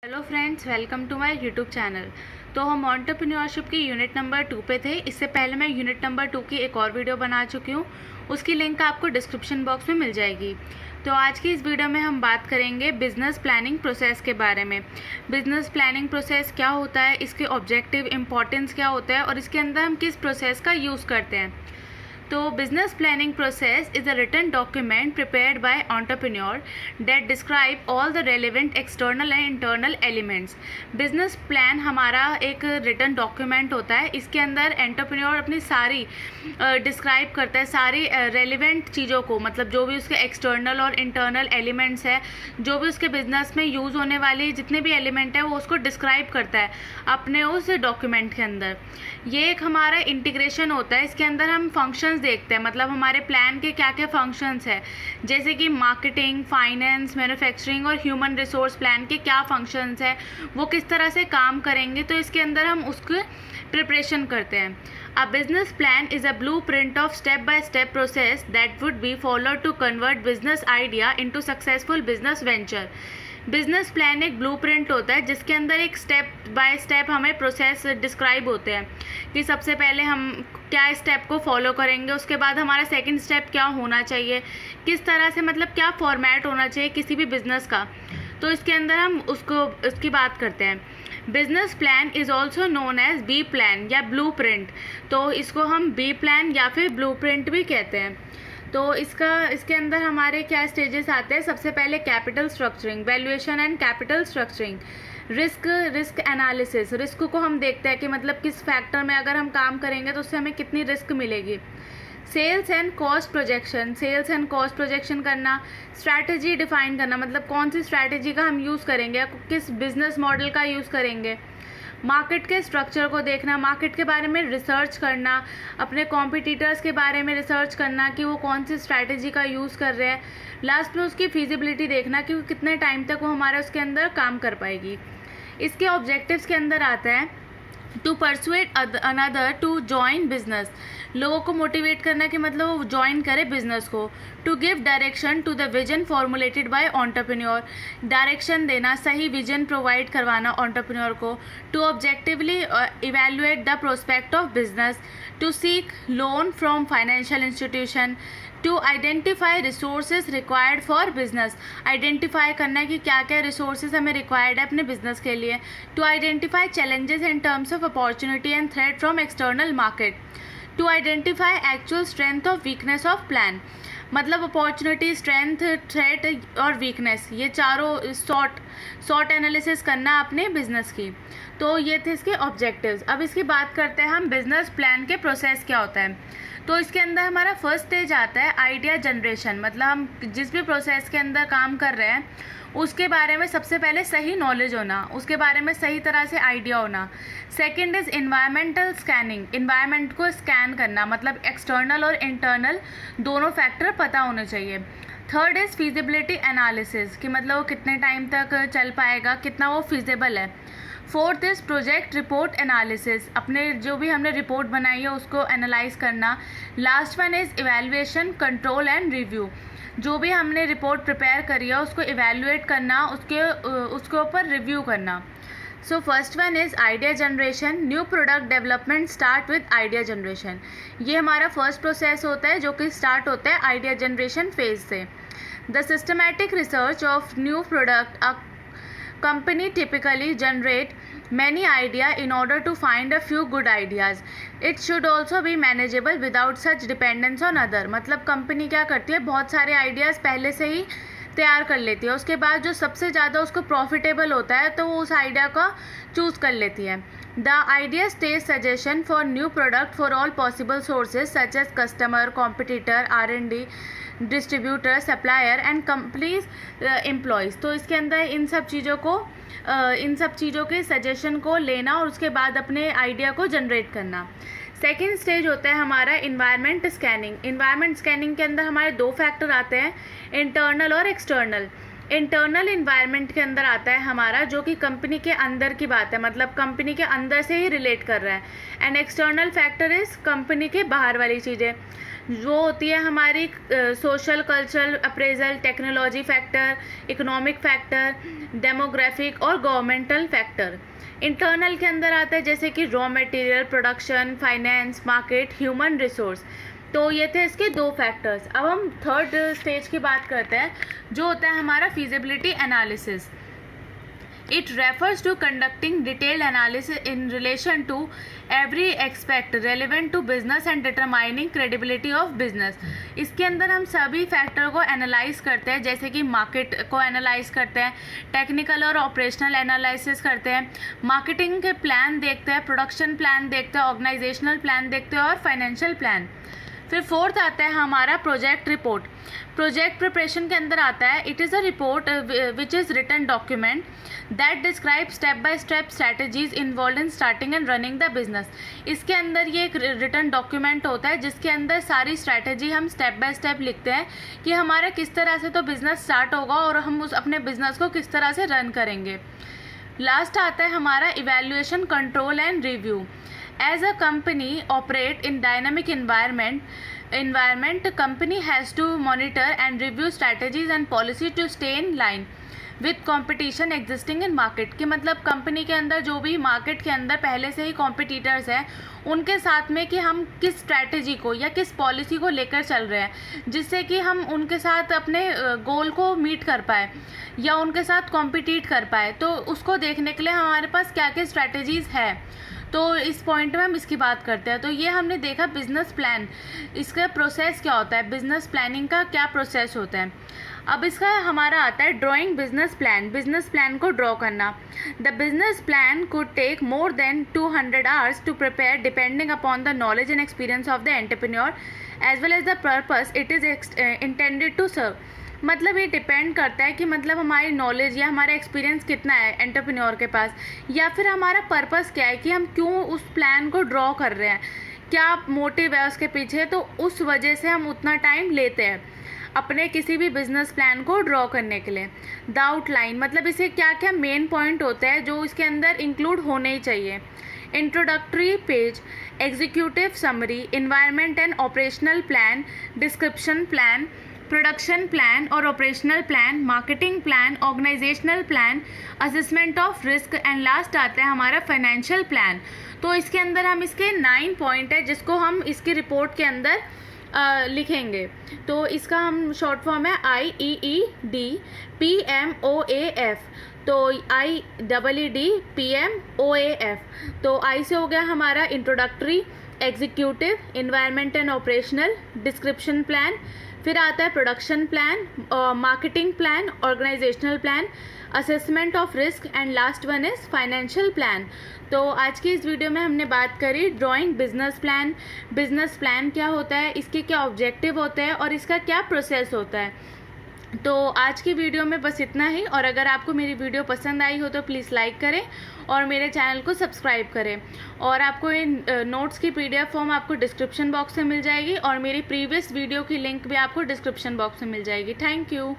Hello friends, welcome to my YouTube channel. तो हम entrepreneurship की यूनिट नंबर 2 पे थे। इससे पहले मैं यूनिट नंबर 2 की एक और वीडियो बना चुकी हूँ। उसकी लिंक आपको डिस्क्रिप्शन बॉक्स में मिल जाएगी। तो आज की इस वीडियो में हम बात करेंगे बिजनेस प्लानिंग प्रोसेस के बारे में। बिजनेस प्लानिंग प्रोसेस क्या होता है, इसके ऑब्जेक्टिव, इंपॉर्टेंस क्या होता है और इसके अंदर हम किस प्रोसेस का यूज़ करते हैं। तो business planning process is a written document prepared by entrepreneur that describe all the relevant external and internal elements. Business plan हमारा एक रिटन डॉक्यूमेंट होता है। इसके अंदर एंटरप्रेन्योर अपनी सारी डिस्क्राइब करता है, सारी रेलिवेंट चीज़ों को, मतलब जो भी उसके एक्सटर्नल और इंटरनल एलिमेंट्स है, जो भी उसके बिजनेस में यूज़ होने वाली जितने भी एलिमेंट है वो उसको डिस्क्राइब करता है अपने उस डॉक्यूमेंट के अंदर। ये एक हमारा इंटीग्रेशन होता है। इसके अंदर हम फंक्शंस देखते हैं, मतलब हमारे प्लान के क्या क्या फंक्शंस है, जैसे कि मार्केटिंग, फाइनेंस, मैन्युफैक्चरिंग और ह्यूमन रिसोर्स प्लान के क्या फंक्शंस है, वो किस तरह से काम करेंगे। तो इसके अंदर हम उसके प्रिपरेशन करते हैं। A business plan is a blueprint of step by step process that would be followed to convert business idea into successful business venture. Business plan एक ब्लूप्रिंट होता है जिसके अंदर एक स्टेप बाय स्टेप हमें प्रोसेस डिस्क्राइब होते हैं कि सबसे पहले हम क्या स्टेप को फॉलो करेंगे, उसके बाद हमारा सेकंड स्टेप क्या होना चाहिए, किस तरह से, मतलब क्या फॉर्मेट होना चाहिए किसी भी बिजनेस का। तो इसके अंदर हम उसकी बात करते हैं। Business plan is also known as B plan या ब्लू प्रिंट। तो इसको हम बी प्लान या फिर ब्लू प्रिंट भी कहते हैं। तो इसके अंदर हमारे क्या स्टेजेस आते हैं। सबसे पहले capital structuring, valuation and capital structuring, risk analysis. Risk को हम देखते हैं कि मतलब किस फैक्टर में अगर हम काम करेंगे तो उससे हमें कितनी रिस्क मिलेगी। Sales and cost projection, sales and cost projection करना। स्ट्रैटेजी डिफाइन करना, मतलब कौन सी स्ट्रैटेजी का हम यूज़ करेंगे, किस बिजनेस मॉडल का यूज़ करेंगे। मार्केट के स्ट्रक्चर को देखना, मार्केट के बारे में रिसर्च करना, अपने कॉम्पिटिटर्स के बारे में रिसर्च करना कि वो कौन सी स्ट्रैटेजी का यूज़ कर रहे हैं। लास्ट में उसकी फिजिबिलिटी देखना कि वो कितने टाइम तक वो हमारे उसके अंदर काम कर पाएगी। इसके ऑब्जेक्टिव्स के अंदर आता है to persuade another to join business, लोगों को मोटिवेट करना कि मतलब वो ज्वाइन करे बिजनेस को। To give direction to the vision formulated by entrepreneur, direction देना, सही विजन प्रोवाइड करवाना एंटरप्रेन्योर को। To objectively evaluate the prospect of business, to seek loan from financial institution, to identify resources required for business, identify करना है कि क्या क्या resources हमें रिक्वायर्ड है अपने बिजनेस के लिए। To identify challenges in terms of opportunity and threat from external market. To identify actual strength of weakness of plan, मतलब अपॉर्चुनिटी, स्ट्रेंथ, थ्रेट और वीकनेस, ये चारों शॉर्ट एनालिसिस करना अपने बिजनेस की। तो ये थे इसके ऑब्जेक्टिव्स। अब इसकी बात करते हैं हम बिजनेस प्लान के प्रोसेस क्या होता है। तो इसके अंदर हमारा फर्स्ट स्टेज आता है आइडिया जनरेशन, मतलब हम जिस भी प्रोसेस के अंदर काम कर रहे हैं उसके बारे में सबसे पहले सही नॉलेज होना, उसके बारे में सही तरह से आइडिया होना। Second is environmental scanning, environment को स्कैन करना, मतलब एक्सटर्नल और इंटरनल दोनों फैक्टर पता होने चाहिए। थर्ड इज़ फिजिबिलिटी एनालिसिस, कि मतलब वो कितने टाइम तक चल पाएगा, कितना वो फिजिबल है। Fourth is project report analysis, अपने जो भी हमने रिपोर्ट बनाई है उसको एनालाइज करना। Last one is evaluation, control and review, जो भी हमने रिपोर्ट प्रिपेयर करी है उसको इवैल्यूएट करना, उसके ऊपर रिव्यू करना। So first one is idea generation. New product development start with idea generation, ये हमारा फर्स्ट प्रोसेस होता है जो कि स्टार्ट होता है आइडिया जनरेशन फेज से। The systematic research of new product, a company typically generate many ideas in order to find a few good ideas. It should also be manageable without such dependence on other, मतलब company क्या करती है, बहुत सारे ideas पहले से ही तैयार कर लेती है, उसके बाद जो सबसे ज़्यादा उसको प्रॉफिटेबल होता है तो वो उस आइडिया का चूज़ कर लेती है। The idea stage suggestion for new product for all possible sources such as customer, competitor, R&D, distributor, supplier and companies employees. तो इसके अंदर इन सब चीज़ों के सजेशन को लेना और उसके बाद अपने आइडिया को जनरेट करना। सेकेंड स्टेज होता है हमारा इन्वायरमेंट स्कैनिंग। इन्वायरमेंट स्कैनिंग के अंदर हमारे दो फैक्टर आते हैं, इंटरनल और एक्सटर्नल। इंटरनल इन्वायरमेंट के अंदर आता है हमारा जो कि कंपनी के अंदर की बात है, मतलब कंपनी के अंदर से ही रिलेट कर रहा है। And external factor is company के बाहर वाली चीज़ें। वो होती है हमारी social cultural appraisal, technology factor, economic factor, demographic और गवर्नमेंटल फैक्टर। इंटरनल के अंदर आता है जैसे कि raw material, production, finance, market, human resource. तो ये थे इसके 2 फैक्टर्स। अब हम थर्ड स्टेज की बात करते हैं जो होता है हमारा feasibility analysis. It refers to conducting detailed analysis in relation to every aspect relevant to business and determining credibility of business। इसके अंदर हम सभी फैक्टर को एनालाइज करते हैं, जैसे कि मार्केट को एनालाइज करते हैं, टेक्निकल और ऑपरेशनल एनालिसिस करते हैं, मार्केटिंग के प्लान देखते हैं, प्रोडक्शन प्लान देखते हैं, ऑर्गेनाइजेशनल प्लान देखते हैं और फाइनेंशियल प्लान। फिर फोर्थ आता है हमारा प्रोजेक्ट रिपोर्ट। प्रोजेक्ट प्रिपरेशन के अंदर आता है it is a report which is written document that describe step by step strategies involve in starting and running the business. इसके अंदर ये एक रिटन डॉक्यूमेंट होता है जिसके अंदर सारी स्ट्रैटेजी हम स्टेप बाय स्टेप लिखते हैं कि हमारा किस तरह से तो बिज़नेस स्टार्ट होगा और हम उस अपने बिजनेस को किस तरह से रन करेंगे। लास्ट आता है हमारा evaluation, control and review. As a company operate in dynamic environment, company has to monitor and review strategies and policy to stay in line with competition existing in market। कि मतलब company के अंदर जो भी market के अंदर पहले से ही कॉम्पिटिटर्स हैं उनके साथ में कि हम किस स्ट्रैटेजी को या किस पॉलिसी को लेकर चल रहे हैं जिससे कि हम उनके साथ अपने गोल को मीट कर पाए या उनके साथ कॉम्पिटिट कर पाए। तो उसको देखने के लिए हमारे पास क्या क्या स्ट्रैटेजीज़ है, तो इस पॉइंट में हम इसकी बात करते हैं। तो ये हमने देखा बिजनेस प्लान, इसका प्रोसेस क्या होता है, बिजनेस प्लानिंग का क्या प्रोसेस होता है। अब इसका हमारा आता है drawing business plan, business plan को ड्रॉ करना। The business plan could take more than 200 hours to prepare depending upon the knowledge and experience of the entrepreneur as well as the purpose it is intended to serve. मतलब ये depend करता है कि मतलब हमारी knowledge या हमारा experience कितना है एंटरप्रेन्योर के पास, या फिर हमारा पर्पस क्या है कि हम क्यों उस प्लान को ड्रॉ कर रहे हैं, क्या मोटिव है उसके पीछे। तो उस वजह से हम उतना टाइम लेते हैं अपने किसी भी बिजनेस प्लान को ड्रॉ करने के लिए। द आउटलाइन मतलब इसे क्या क्या मेन पॉइंट होता है जो इसके अंदर इंक्लूड होने ही चाहिए। Introductory page, executive summary, environment and operational plan, description plan, production plan और operational plan, marketing plan, organisational plan, assessment of risk and last आता है हमारा फाइनेंशियल प्लान। तो इसके अंदर हम इसके 9 पॉइंट है जिसको हम इसकी रिपोर्ट के अंदर लिखेंगे। तो इसका हम शॉर्ट फॉर्म है IEED PMOAF। तो IEED PMOAF। तो I से हो गया हमारा introductory, executive, environment and operational, description plan, फिर आता है production plan, marketing plan, organisational plan, assessment of risk and last one is financial plan. तो आज की इस वीडियो में हमने बात करी drawing business plan. Business plan क्या होता है, इसके क्या ऑब्जेक्टिव होते हैं और इसका क्या प्रोसेस होता है। तो आज की वीडियो में बस इतना ही, और अगर आपको मेरी वीडियो पसंद आई हो तो प्लीज़ लाइक करें और मेरे चैनल को सब्सक्राइब करें। और आपको इन नोट्स की PDF फॉर्म आपको डिस्क्रिप्शन बॉक्स में मिल जाएगी और मेरी प्रीवियस वीडियो की लिंक भी आपको डिस्क्रिप्शन बॉक्स में मिल जाएगी। Thank you.